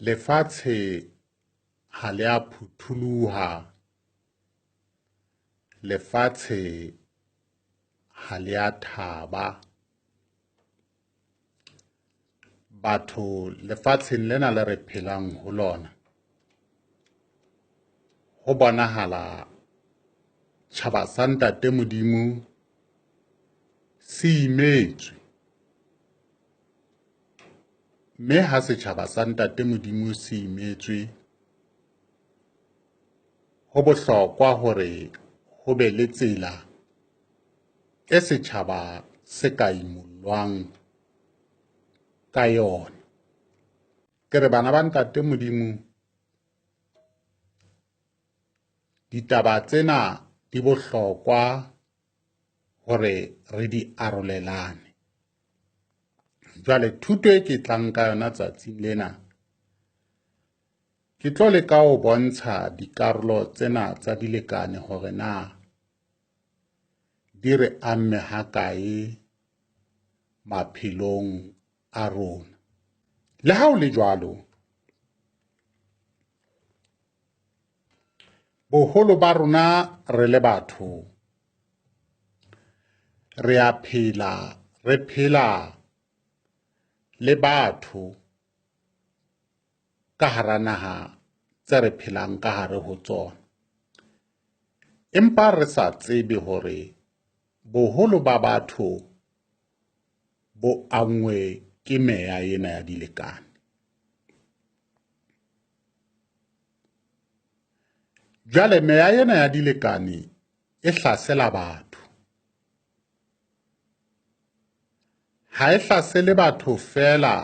Lefatshe ha le a phuthuluha, lefatshe ha le a thaba. Batho lefatsheng lena le re phelang ho lona, ho bonahala tjhaba sa Ntate Modimo se imetswe. Mme ha setjhaba sa Ntate Modimo se imetswe, ho bohlokwa hore ho be le tsela e setjhaba se ka imollwang ka yona. Ke re bana ba Ntate Modimo, ditaba tsena di bohlokwa hore re di arolelane. Jwale thuto e ke tlang ka yona tsatsing lena, ke tlo leka ho bontsha dikarolo tsena tsa dilekane hore na di re amme ha kae maphelong a rona. Le ha o le jwalo, boholo ba rona re le batho re a phela, re phela le batho ka hara naha tse re phelang ka hare ho tsona, empa re sa tsebe hore boholo ba batho bo angwe ke meya ena ya dilekane. Jwale meya ena ya dilekane e hlasela batho. Ha e hlasele batho fela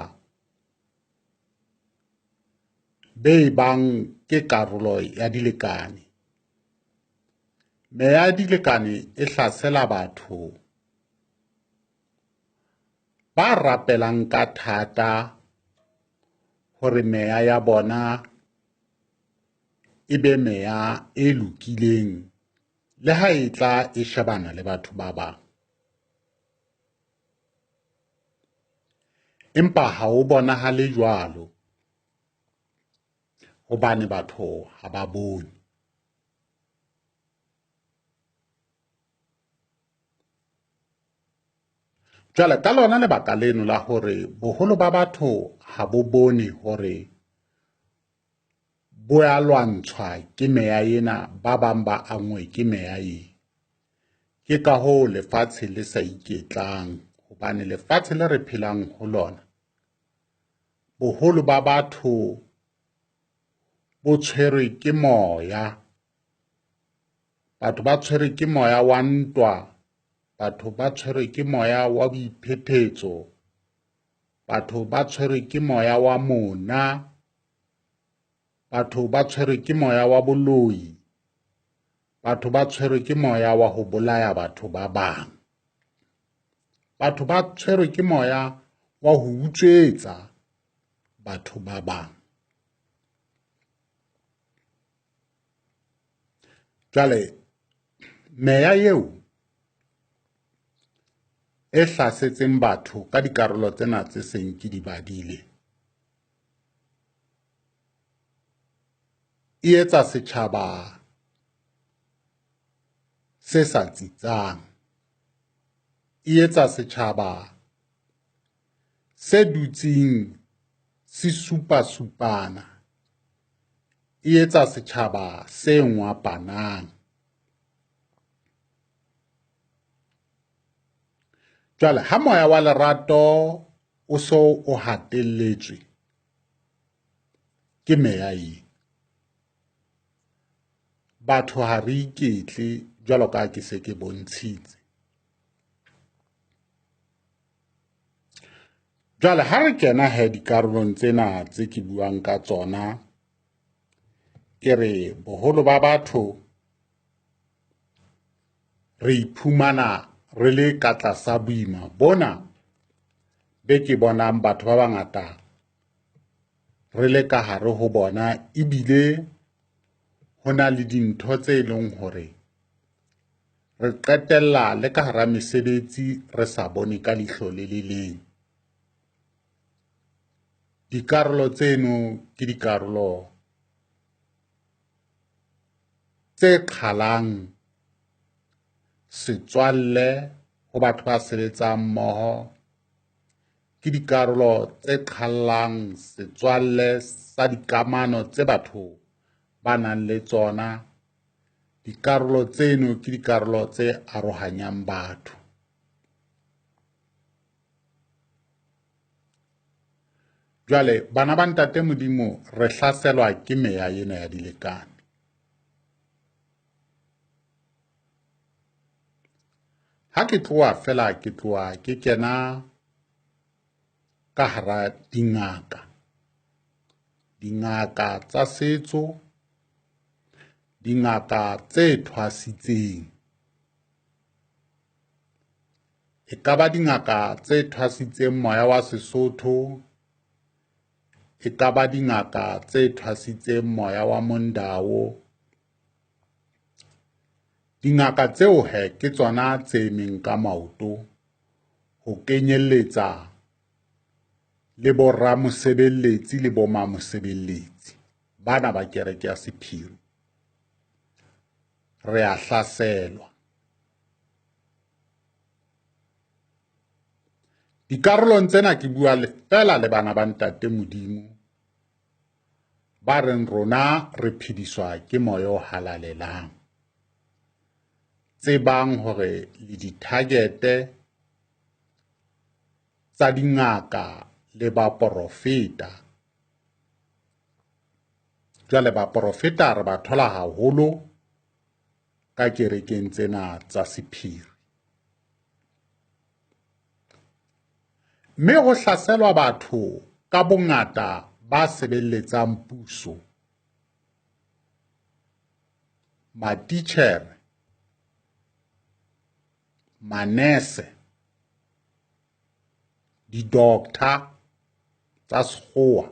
be bang ke karolo ya dilekane. Meya ya dilekane e hlasela batho ba rapelang ka thata hore meya ya bona e be meya e lokileng le ha e tla e shebana le batho ba bang. Empa ha o bonahale jwalo hobane batho ha ba bone. Jwale ka lona lebaka leno la hore boholo ba batho ha bo bone hore bo a lwantshwa ke meya ena, ba bang ba angwe ke meya e. Ke ka hoo lefatshe le sa iketlang, hobane lefatshe le re phelang ho lona, boholo ba batho bo tshwerwe ke moya. Batho ba tshwerwe ke moya wa ntwa, batho ba tshwerwe ke moya wa boiphephetso, batho ba tshwerwe ke moya wa mona, batho ba tshwerwe ke moya wa boloi, batho ba tshwerwe ke moya wa ho bolaya batho ba bang, batho ba tshwerwe ke moya wa ho utswetsa batho ba bang. Jwale meya eo e hlasetseng batho ka dikarolo tsena tse seng ke di badile, e etsa setjhaba se sa tsitsang, e etsa setjhaba se dutseng se supasupana, e etsa setjhaba se ngwapanang. Jwale ha moya wa lerato o so o hatelletswe ke meya e, batho ha re iketle jwalo ka ke se ke bontshitse. Jwale ha re kena dikarolong tsena tse ke buang ka tsona, ke re boholo ba batho re iphumana re le ka tlasa boima bona be ke bonang batho ba bangata re le ka hare ho bona, ebile ho na le dintho tse leng hore re qetella le ka hara mesebetsi re sa bone ka leihlo le le leng. dikarolo tseno ke dikarolo tse qhalang setswalle ho batho ba sebetsang mmoho, ke dikarolo tse qhallang setswalle sa dikamano tse batho ba nang le tsona. Dikarolo tseno ke dikarolo tse arohanyang batho. Jwale bana ba ntate Modimo re hlaselwa ke meya ena ya dilekane. Ha ke tloha fela ke kena ka hara dingaka tsa setso, dingaka tse thwasitseng. E ka ba dingaka tse thwasitseng moya wa Sesotho, e ka ba dingaka tse thwasitseng moya wa Mondau. Dingaka tseo ke tsona tse emeng ka maoto ho kenyelletsa le boramosebeletsi le bomamosebeletsi bana ba kereke ya Sephiri. Re a hlaselwa. Dikarolong tsena ke bua fela le bana ba ntate Modimo ba reng rona re phediswa ke moya o halalelang, tsebang hore le di-target-e tsa dingaka le baprofeta. Jwale baprofeta re ba thola haholo ka kerekeng tsena tsa Sephiri. Mme ho hlaselwa batho ka bongata ba sebeletsang puso, matitjhere, manese, di-doctor tsa sekgowa,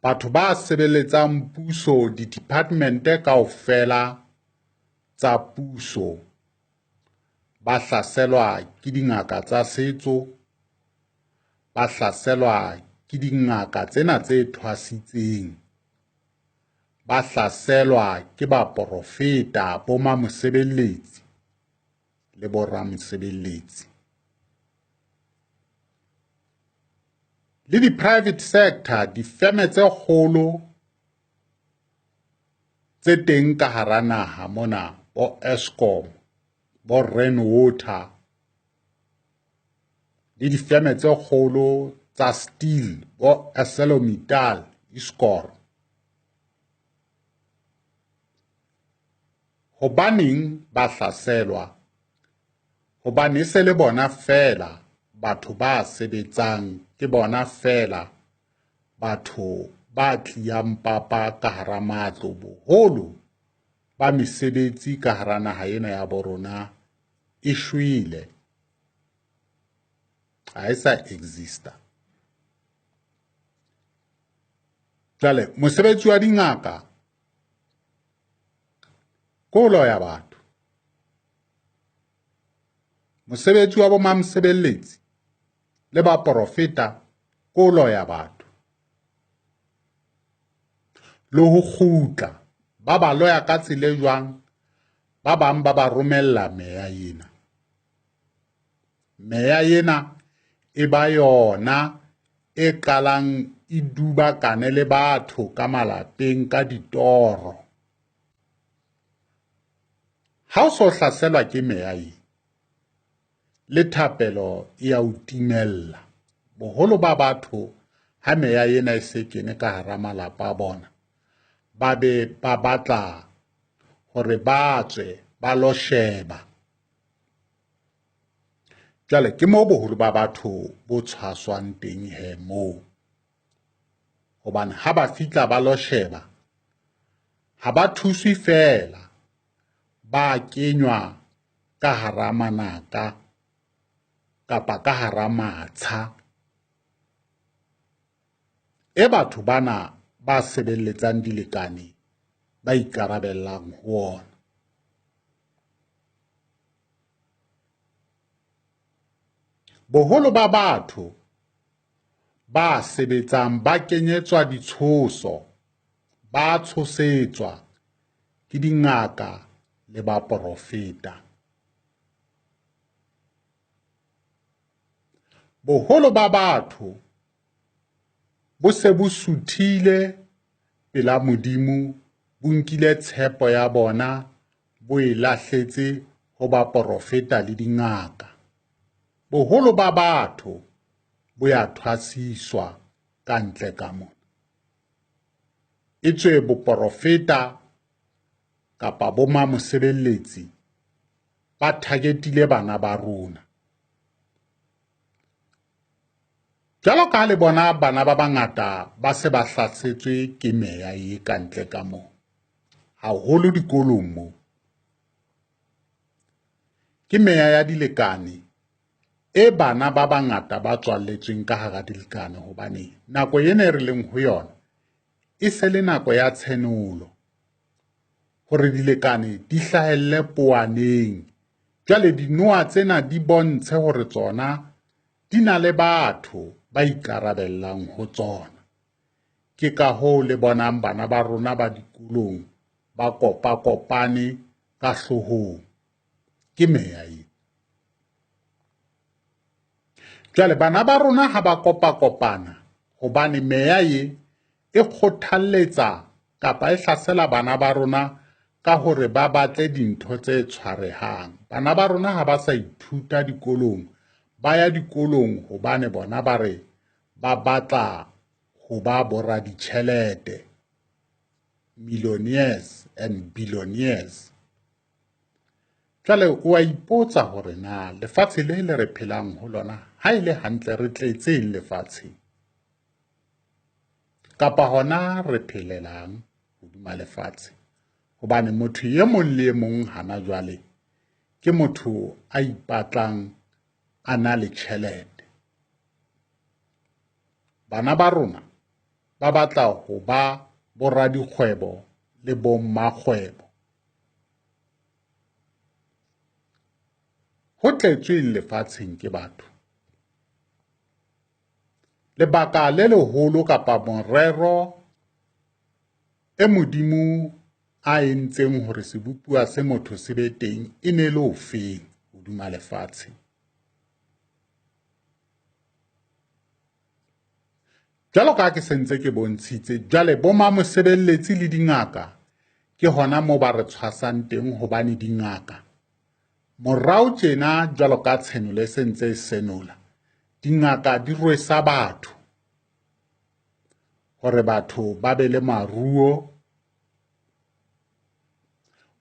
batho ba sebeletsang puso, di-department-e kaofela tsa puso ba hlaselwa ke dingaka tsa setso, ba hlaselwa ke dingaka tsena tse thwasitseng, ba hlaselwa ke baprofeta, bomamosebeletsi le boramosebeletsi. Le di-private sector, difeme tse kgolo tse teng ka hara naha mona, bo Eskom, bo Rainwater, le difeme tse kgolo tsa steel, bo ArcelorMittal, Iscor. Hobaneng ba hlaselwa? Hobane se le bona fela batho ba sebetsang, ke bona fela batho ba tliyang papa ka hara matlo. Boholo ba mesebetsi ka hara naha ena ya borona e shwele, ha e sa exista. Jwale mosebetsi wa dingaka ko loya batho, mosebetsi wa bomamosebeletsi le baprofeta ko loya batho, le ho kgutla ba ba loya ka tsela jwang, ba bang ba ba romella meya ena. Meya ena e ba yona e qalang e dubakane le batho ka malapeng ka ditoro. Ha o so hlaselwa ke meya e, le thapelo e ya o timella. Boholo ba batho ha meya ena e se kene ka hara malapa a bona, ba be ba batla hore ba tswe ba lo sheba. Jwale ke moo boholo ba batho bo tshwaswang teng moo. Hobane ha ba fihla ba lo sheba, ha ba thuswe fela, ba kenywa ka hara manaka kapa ka hara matsha e batho bana ba sebeletsang dilekane ba ikarabellang ho ona. boholo ba batho ba sebetsang ba kenyetswa ditshoso, ba tshosetswa ke dingaka le baporofeta. Boholo ba batho bo se bo suthile pela Modimo, bo nkile tshepo ya bona bo e lahletse ho baporofeta le dingaka. Boholo ba batho bo ya thwasiswa ka ntle ka mona. Etswe boporofeta kapa bomamosebeletsi ba targetile bana ba rona. Jwalo ka le bona bana ba bangata ba se ba hlasetswe ke meya e ka ntle ka moo, haholo dikolong moo. Ke meya ya dilekane e bana ba bangata ba tswalletsweng ka hara dilekane, hobane nako ena e re leng ho yona e se le nako ya tshenolo, hore dilekane di hlahelle powaneng. Jwale dinoa tsena di bontshe hore tsona di na le batho ba ikarabellang ho tsona. Ke ka hoo le bonang bana ba rona ba dikolong ba kopane ka hlohong. Ke meya e. Jwale bana ba rona ha ba kopana, hobane meya e kgothalletsa kapa e hlasela bana ba rona ka hore ba batle dintho tse tshwarehang. Bana ba rona ha ba sa ithuta dikolong, ba ya dikolong hobane bona ba re ba batla ho ba boraditjhelete, millionaires and billionaires. Jwale o a ipotsa hore na lefatshe le re phelang ho lona ha ile hantle re tletse lefatsheng, kapa hona re phelelang hodima lefatshe? Hobane motho ye mong le mong hana jwale ke motho a ipatlang a na le tjhelete. Bana ba rona ba batla ho ba boradikgwebo le bommakgwebo. Ho tletsweng lefatsheng ke batho. Lebaka le leholo kapa morero e Modimo a entseng hore sebopuwa se motho se be teng e ne le ofeng hodima lefatshe? Jwalo ka ke sentse ke bontshitse, jwale bomamosebeletsi le dingaka ke hona moo ba re tshwasang teng, hobane dingaka morao tjena jwalo ka tshenolo e sentse e senola, dingaka di rwesa batho hore batho ba be le maruo.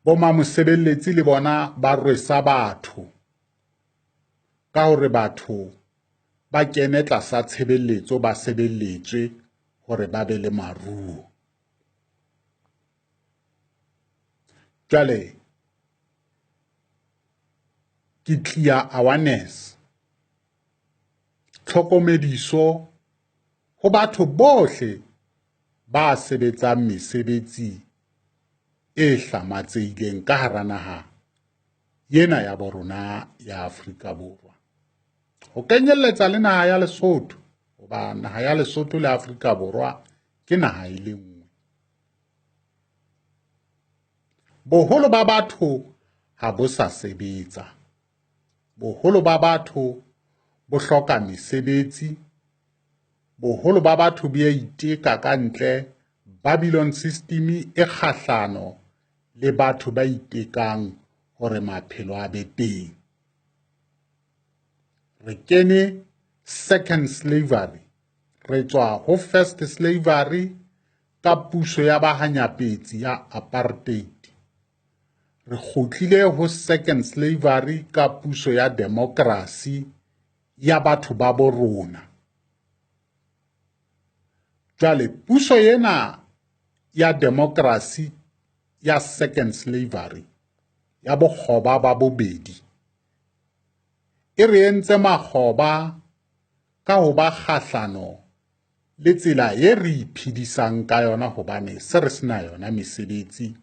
Bomamosebeletsi le bona ba rwesa batho ka hore batho ba kene tlasa tshebeletso, ba sebeletswe hore ba be le maruo. Jwale ke clear awareness, tlhokomediso ho batho bohle ba sebetsang mesebetsi e hlamatsehileng ka hara naha yena ya borona ya Afrika Borwa, ho kenyelletsa le naha ya Lesotho, hoba naha ya Lesotho le Afrika Borwa ke naha e le nngwe. Boholo ba batho ha bo sa sebetsa, boholo ba batho bo hloka mesebetsi, boholo ba batho bo a iteka ka ntle. Babylon system e kgahlano le batho ba itekang hore maphelo a be teng. Re kene second slavery, re tswa ho first slavery ka puso ya bahanyapetsi ya apartheid. Re kgutlile ho second slavery ka puso ya democracy ya batho ba bo rona. Jwale puso yena ya democracy ya second slavery ya bokgoba ba bobedi e re entse makgoba ka ho ba kgahlano le tsela e re iphedisang ka yona, hobane se re sena yona mesebetsi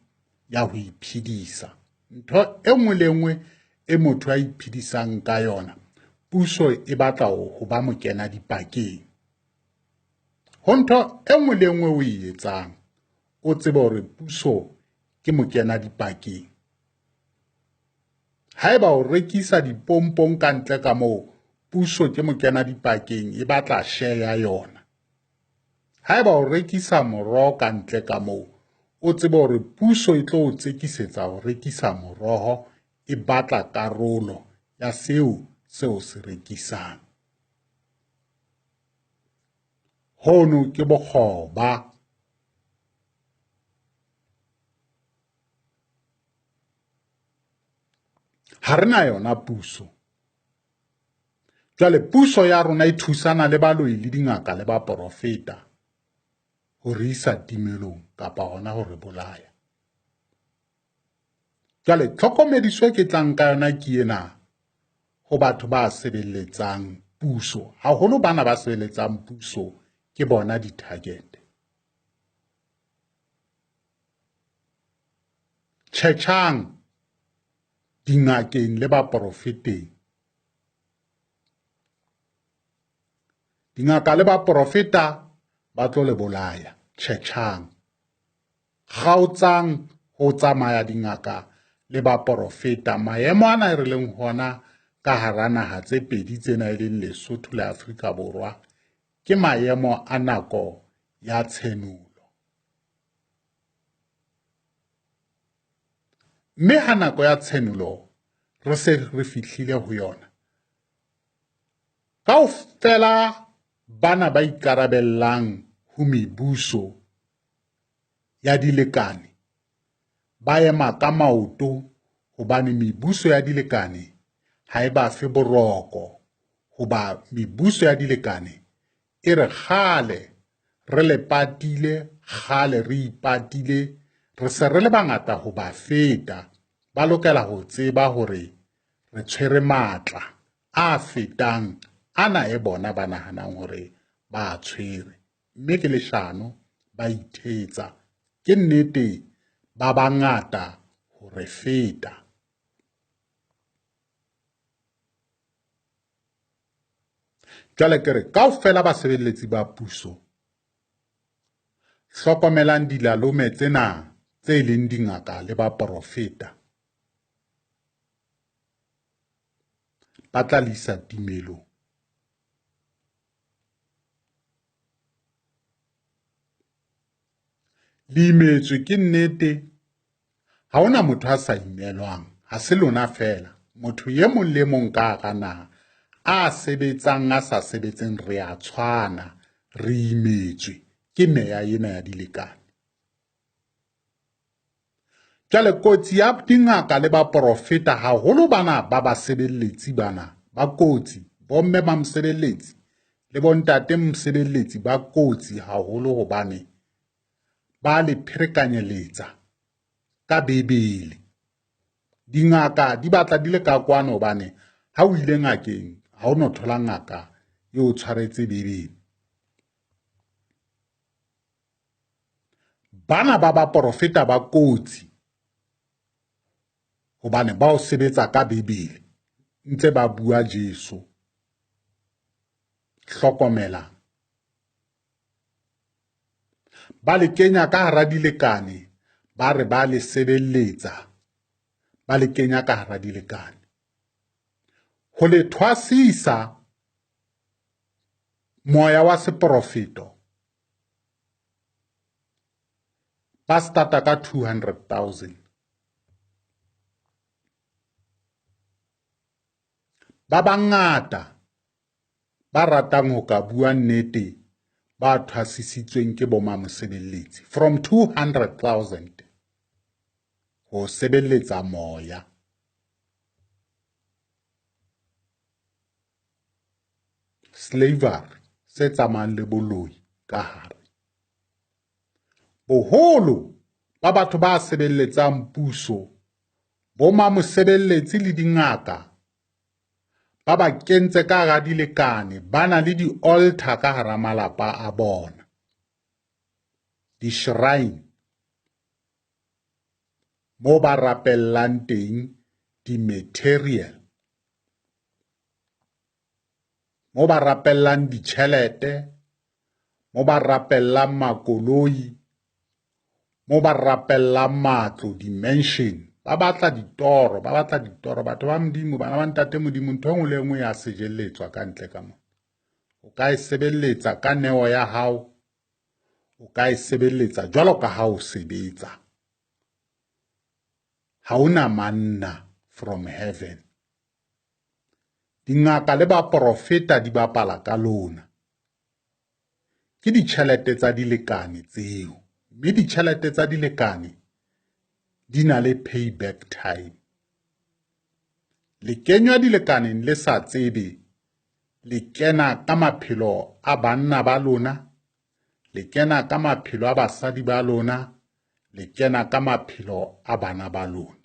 ya ho iphedisa. Ntho e nngwe le nngwe e motho a iphedisang ka yona, puso e batla ho ba mokena dipakeng. Ho ntho e nngwe le nngwe o e etsang, o tsebe hore puso ke mokena dipakeng. Haeba o rekisa dipompong ka ntle ka moo, puso ke mokena dipakeng e batla share ya yona. Haeba o rekisa moroho ka ntle ka moo, o tsebe hore puso e tlo o tsekisetsa ho rekisa moroho, e batla karolo ya seo se rekisang. Hono ke bokgoba. Ha re na yona puso. Jwale puso ya rona e thusana le baloi le dingaka le ba porofeta ho re isa timelong kapa hona ho re bolaya. Jwale tlhokomediso e ke tlang ka yona ke ena ho batho ba sebeletsang puso, haholo bana ba sebeletsang puso ke bona di-target. Tjhetjhang dingakeng le ba porofeteng. Dingaka le ba porofeta ba tlo le bolaya, tjhetjhang. Kgaotsang ho tsamaya dingaka le ba porofeta. Maemo ana e re leng hona ka hara naha tse pedi tsena e leng Lesotho le Afrika Borwa, ke maemo a nako ya tshenulo. Mme ha nako ya tshenulo re se re fihlile ho yona, kaofela bana ba ikarabellang ho mebuso ya dilekane ba ema ka maoto, hobane mebuso ya dilekane ha e ba fe boroko, hoba mebuso ya dilekane e re kgale re le patile, kgale re ipatile, re se re le bangata ho ba feta. Ba lokela ho tseba hore re tshwere matla a fetang ana e bona ba nahanang hore ba tshwere. Mme ke leshano ba ithetsa, ke nnete ba bangata ho re feta. Jwale ke re kaofela basebeletsi ba puso, hlokomelang dilalome tsena tse leng dingaka le ba porofeta, ba tla lisa timelong. Le imetswe ke nnete, ha hona motho a sa imelwang, ha se lona fela. Motho ye mong le mong ka hara naha a sebetsang a sa sebetseng, re a tshwana, re imetswe ke meya ena ya dilekane. Jwale kotsi ya dingaka le ba porofeta, haholo bana ba basebeletsi bana ba kotsi, bomme ba mosebeletsi le bontate mosebeletsi ba kotsi haholo, hobane ba le pherekanyeletsa ka Bebele. Dingaka di batla di le ka kwano, hobane ha o ile ngakeng ha o no thola ngaka eo tshwaretse Bebele. Bana ba porofeta ba kotsi, hobane ba o sebetsa ka Bebele ntse ba bua Jesu. Hlokomela, ba le kenya ka hara dilekane, ba re ba le sebeletsa, ba le kenya ka hara dilekane ho le thwasisa moya wa seprofeto. Ba starta ka 200,000. Ba bangata ba ratang ho ka bua nnete, ba thwasisitsweng ke boma mosebeletsi, from 200,000 ho sebeletsa moya. Slavery se tsamayang le boloi ka hare. Boholo ba batho ba sebeletsang puso, boma mosebeletsi le dingaka, ba ba kentse ka hara dilekane, ba na le di-altar ka hara malapa a bona, di-shrine moo ba rapellang teng di-material mo ba rapellang ditjhelete, mo ba rapellang makoloi, mo ba rapellang matlo, dimension. Ba batla ditoro, batho ba Modimo, bana ba ntate Modimo, ntho e nngwe le nngwe ya sejelletswa ka ntle ka mona. O ka e sebeletsa ka neo ya hao, o ka e sebeletsa jwalo ka ha o sebetsa. Ha ona manna from heaven. Dingaka le ba profeta di bapala ka lona. Ke ditjhelete tsa dilekane tseo, mme ditjhelete tsa dilekane di na le payback time. Le kenywa dilekaneng le sa tsebe, le kena ka maphelo a banna ba lona, le kena ka maphelo a basadi ba lona, le kena ka maphelo a bana ba lona,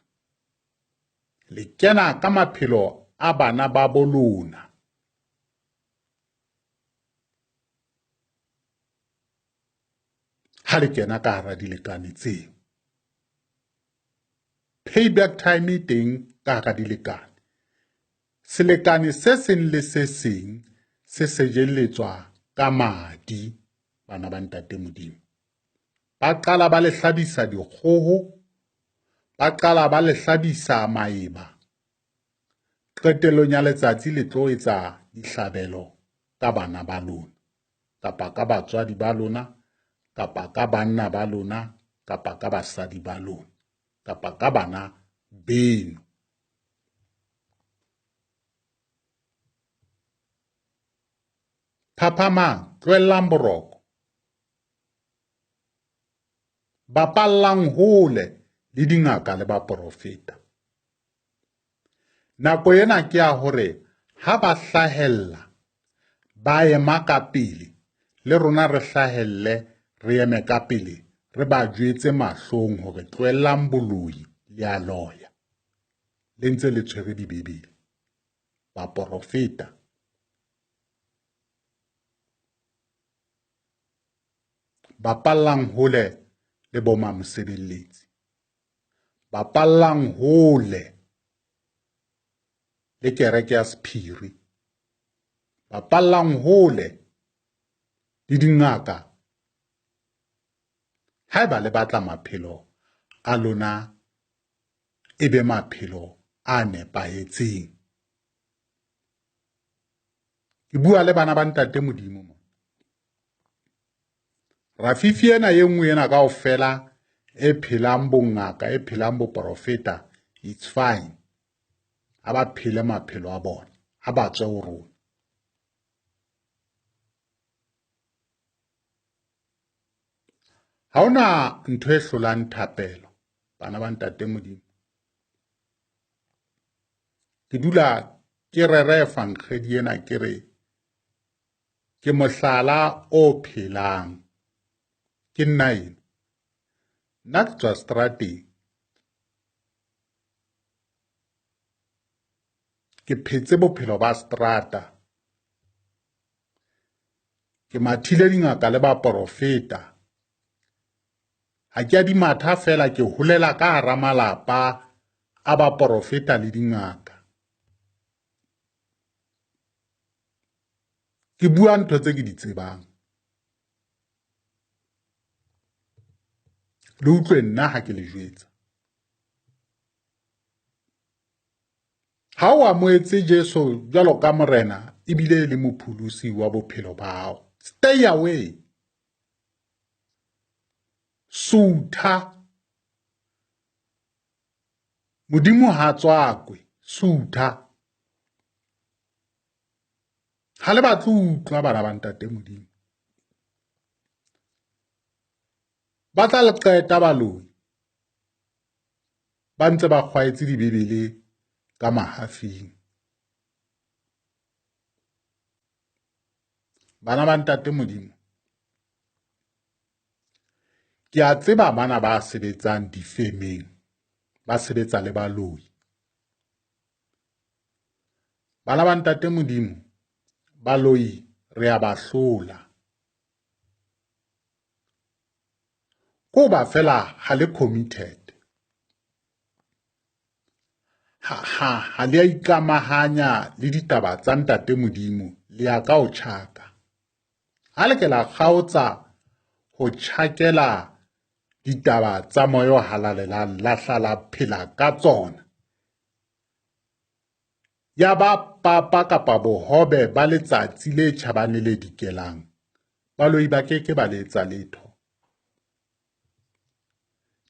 le kena ka maphelo a bana ba bo lona. Ha le kena ka hara dilekane tseo, payback time e teng ka hara dilekane. Selekane se seng le se seng se sejelletswa ka madi, bana ba ntate Modimo. Ba qala ba le hlabisa dikgoho, ba qala ba le hlabisa maeba. Qetellong ya letsatsi le tlo etsa dihlabelo ka bana ba lona, kapa ka batswadi ba lona, kapa ka banna ba lona, kapa ka basadi ba lona, kapa ka bana beno. Phaphamang, tlohellang boroko. Bapallang hole le dingaka le ba profeta. Nako ena ke ya hore ha ba hlahella, ba ema ka pele, le rona re hlahelle, re eme ka pele, re ba jwetse mahlong hore tlohellang boloi le a loya. Le ntse le tshwere dibebele. Ba profeta. Bapallang hole le boma mosebeletsi. Bapallang hole le kereke ya sephiri. Bapallang hole le dingaka. Haeba le batla maphelo a lona ebe maphelo a nepahetseng. Ke bua le bana ba ntate Modimo mo. Rafifi ena ye nngwe ena kaofela e phelang bongaka, e phelang boprofeta, it's fine. Ha ba phele maphelo a bona, ha ba tswe ho rona. Ha ona ntho e hlolang thapelo, bana ba ntate Modimo. Ke dula ke rerefa nkgedi ena ke re, ke mohlala o phelang. Ke nna ena. Nna ke tswa strateng. Ke phetse bophelo ba strata. Ke mathile dingaka le ba profeta. Ha ke a di matha fela, ke holela ka hara malapa a ba profeta le dingaka. Ke bua ntho tse ke di tsebang. Le utlwe nna ha ke le jwetsa. Ha o amoetse Jesu jwalo ka morena ebile le mopholosi wa bophelo ba hao, stay away. Sutha. Modimo ha tswakwe, sutha. Ha le batle utlwa bana ba ntate Modimo. Ba tla le qeta baloi. Ba ntse ba kgwaetse dibebele ka mahafing. Bana ba ntate Modimo. Ke a tseba bana ba sebetsang difemeng, ba sebetsa le baloi. Bana ba ntate Modimo, baloi re a ba hlola. Kuba fela ha le committed. Ha le ikamahanya le ditaba tsa ntate Modimo le ya ka ho tjhaka. Ha le ke la kgaotsa ho tjhakela ditaba tsa moya o halalelang la hlala phela ka tsona, ya ba papa kapa bohobe ba letsatsi le tjhabang le dikelang, baloi ba keke ba le etsa letho.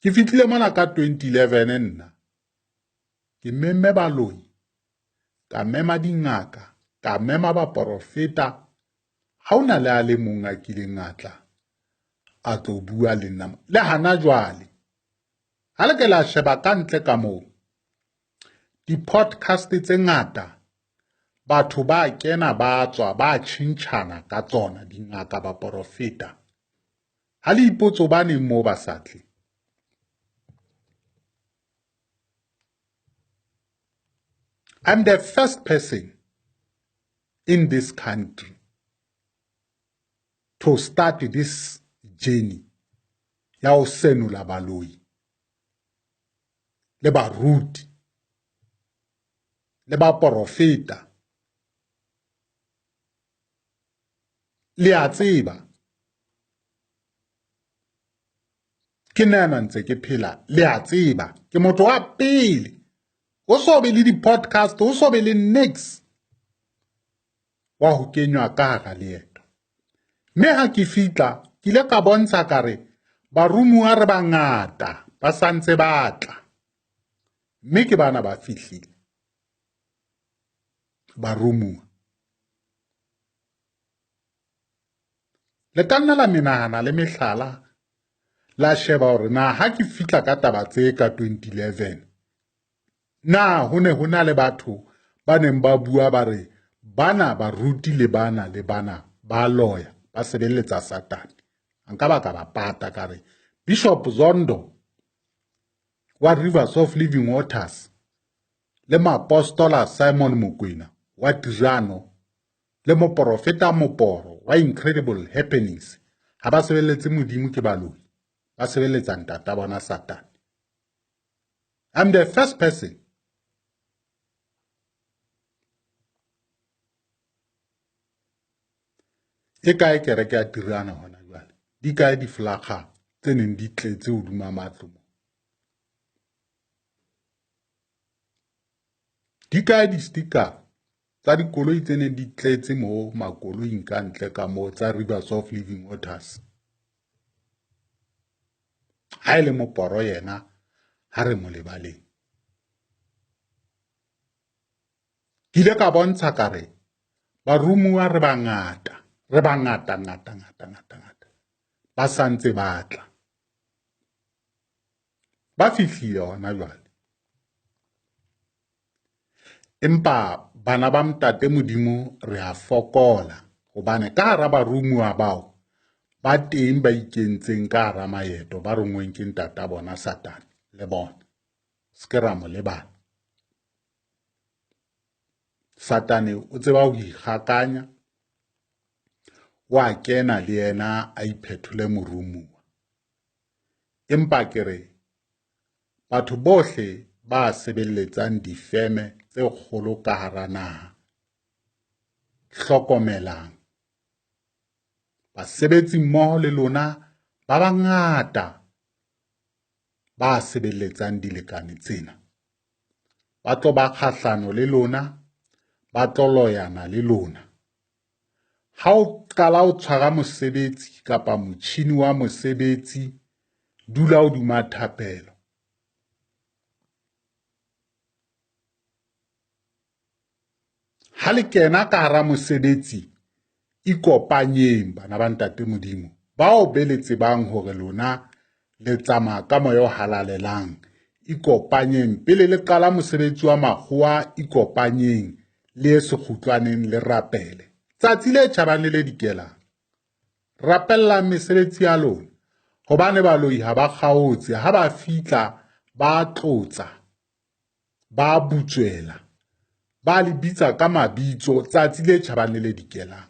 Ke fihlile mona ka 2011 nna ke memme baloi, ka mema dingaka, ka mema baporofeta. Ha ona le a le mong a kileng a tla a tlo bua le nna le hana jwale. Ha le ke la sheba ka ntle ka moo di-podcast tse ngata, batho ba kena ba tswa ba tjhentjhana ka tsona dingaka baporofeta. Ha le ipotso baneng moo ba sa tle? I'm the first person in this country to start this journey ya ho senula baloi le baruti le baporofeta. Le a tseba ke nna ntse ke phela, le a tseba ke motho wa pele o so be le di-podcast, o so be le next wa ho kenywa ka hara leeto. Mme ha ke fitla ke ile ka bontsha kare barumuwa re bangata ba santse ba tla, mme ke bana ba fihlile barumuwa. Le ka nna la menahana le mehlala la sheba hore na ha ke fitla ka taba tse ka 2011 na ho ne ho na le batho ba neng ba bua ba re bana baruti le bana ba lawyer ba sebeletsa Satane. Nka ba ka ba pata ka re Bishop Zondo wa Rivers of Living Waters le Mapostola Simon Mokoena wa Tijano le moprofeta Moporo wa Incredible Happenings ha ba sebeletse Modimo ke baloi, ba sebeletsa ntata bona Satane. I'm the first person e kae kereke ya Tirana hona jwale, di kae di-flagga tse neng di tletse hodima matlo mo? Di kae di-sticker tsa dikoloi tse neng di tletse mo makoloing ka ntle ka moo tsa Rivers of Living Waters? Ha e le Moporo yena ha re mo lebaleng. Ke ile ka bontsha kare barumuwa re bangata ba santse ba tla, ba fihlile hona jwale. Empa bana ba mtate Modimo re a fokola hobane ka hara barumuwa bao ba teng ba ikentseng ka hara maeto ba rongweng ke ntata bona Satane le bona. Ske ra mo lebala. Satane o tseba ho ikgakanya, wa kena le yena a iphethole morumuwa. Empa ke re batho bohle ba sebeletsang difeme tse kgolo ka hara naha, hlokomelang basebetsi mmoho le lona ba bangata ba sebeletsang dilekane tsena, ba tlo ba kgahlano le lona, ba tlo loyana le lona. Ha o qala o tshwara mosebetsi kapa motjhini wa mosebetsi, dula o duma thapelo. Ha le kena ka hara mosebetsi, ikopanyeng bana ba ntate Modimo, bao be le tsebang hore lona le tsamaya ka moya o halalelang. Ikopanyeng pele le qala mosebetsi wa makgowa, ikopanyeng le ye sekgutlwaneng le rapele. Tsatsi le tjhabang le dikelang, rapella mesebetsi ya lona, hobane baloi ha ba kgaotse, ha ba fitla ba tlotsa, ba butswela, ba le bitsa ka mabitso tsatsi le tjhabang le dikelang.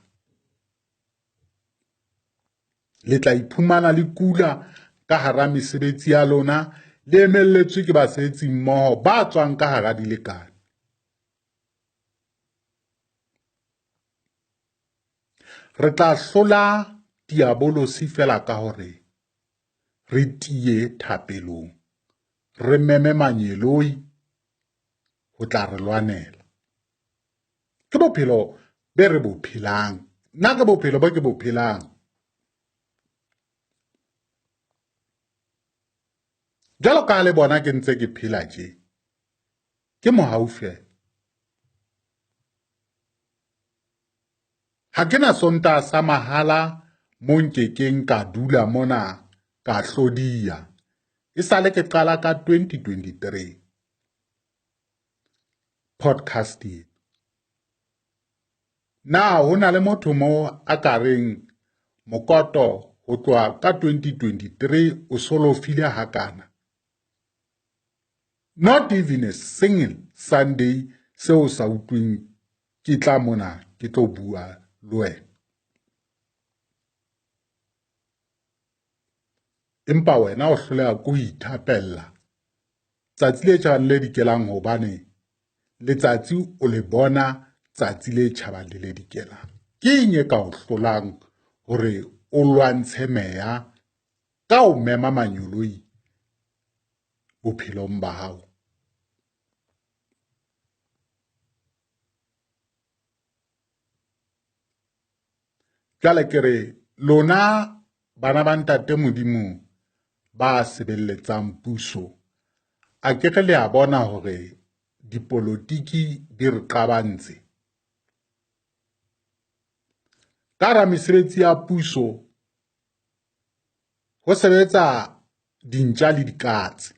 Le tla iphumana le kula ka hara mesebetsi ya lona, le emelletswe ke basebetsi mmoho ba tswang ka hara dilekane. Re tla hlola diabolosi fela ka hore re tie thapelong, re meme manyeloi ho tla re lwanela. Ke bophelo be re bo phelang, nna ke bophelo bo ke bo phelang. Jwalo ka le bona ke ntse ke phela tje, ke mohau feela. Ha ke na sontaha sa mahala mo nkekeng ka dula mona ka hlodiya. E sale ke qala ka 2023 podcasting. Na ho na le motho mo a ka reng mokoto ho tloha ka 2023 o solofile hakana? Not even a single Sunday seo sa utlwing ke tla mona ke tlo bua le wena. Empa wena o hloleha ko ithapella tsatsi le tjhabang le dikelang, hobane letsatsi o le bona tsatsi le tjhabang le dikelang. Ke eng e ka o hlolang hore o lwantshe meya ka o mema manyoloi bophelong ba hao? Jwale ke re lona bana ba ntate Modimo ba sebeletsang puso, a ke re le a bona hore dipolotiki di re qabantse. Ka hara mesebetsi ya puso ho sebetsa dintja le dikatse,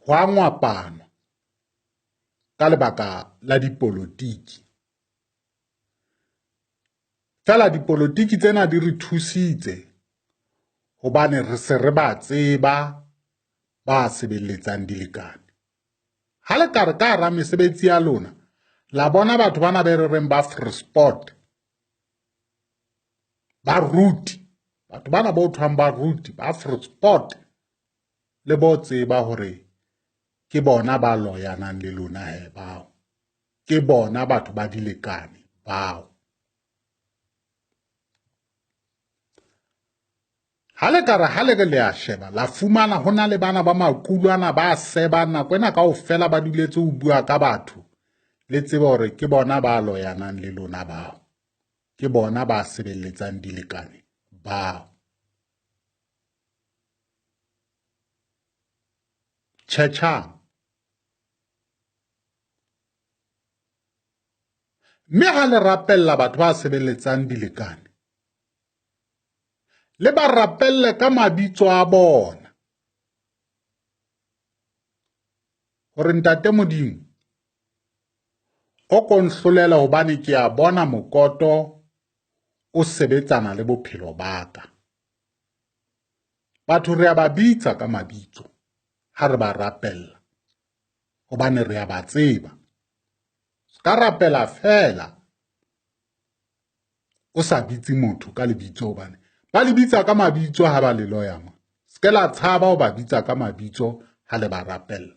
ho a ngwapanwa ka lebaka la dipolotiki. Fela dipolotiki tsena di re thusitse hobane re se re ba tseba ba sebeletsang dilekane. Ha le ka re ka hara mesebetsi ya lona la bona batho bana be re reng ba Free Sport, ba ruti, batho bana ba thwang ba ruti, ba Free Sport, le bo tseba hore ke bona ba loyanang le lona he bao, ke bona batho ba dilekane bao. Ha le ka re ha le le a sheba la fumana ho na le bana ba makulwana ba sebang nako ena kaofela ba duletse ho bua ka batho, le tsebe hore ke bona ba loyanang le lona bao, ke bona ba sebeletsang dilekane bao. Tjhetjhang. Mme ha le rapella batho ba sebeletsang dilekane, le ba rapelle ka mabitso a bona hore ntate Modimo o ko nhlolela hobane ke a bona mokoto o sebetsana le bophelo ba ka. Batho re a ba bitsa ka mabitso ha re ba rapella hobane re a ba tseba. Ska rapela fela o sa bitse motho ka lebitso, hobane ba le bitsa ka mabitso ha ba le loya mo. Ske la tshaba ho ba bitsa ka mabitso ha le ba rapella.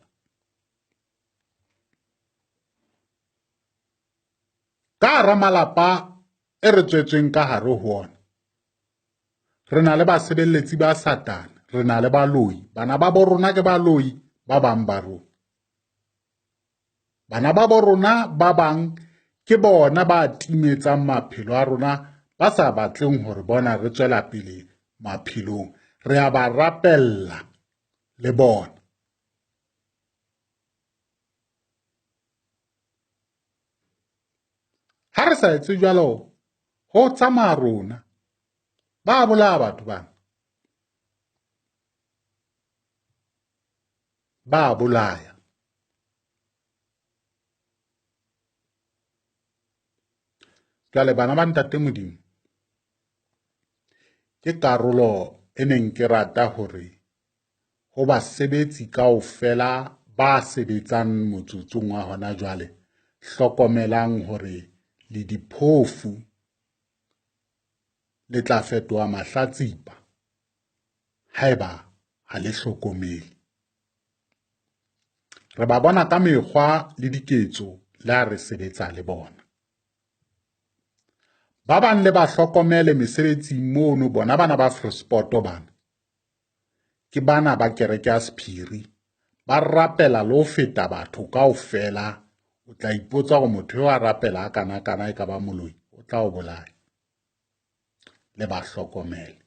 Ka hara malapa e re tswetsweng ka hare ho ona, re na le basebeletsi ba Satane, re na le baloi, bana ba bo rona ke baloi ba bang ba rona. Bana ba bo rona ba bang ke bona ba timetsang maphelo a rona, ba sa batleng hore bona re tswela pele maphelong. Re a ba rapella le bona. Ha re sa etse jwalo, ho tsamaya rona, ba bolaya batho bana, ba bolaya. Jwale bana ba ntate Modimo, ke karolo e neng ke rata hore ho basebetsi kaofela ba sebetsang motsotsong wa hona jwale, hlokomelang hore le diphofu le tla fetoha mahlatsipa haeba ha le hlokomele. Re ba bona ka mekgwa le diketso le ha re sebetsa le bona. ba bang le ba hlokomele mesebetsing mono bona bana ba Freesporto bana ke bana ba kereke ya Sephiri ba rapela le ho feta batho kaofela. O tla ipotsa gore motho yo a rapela kana e ka ba moloi o tla o bolaya. Le ba hlokomele.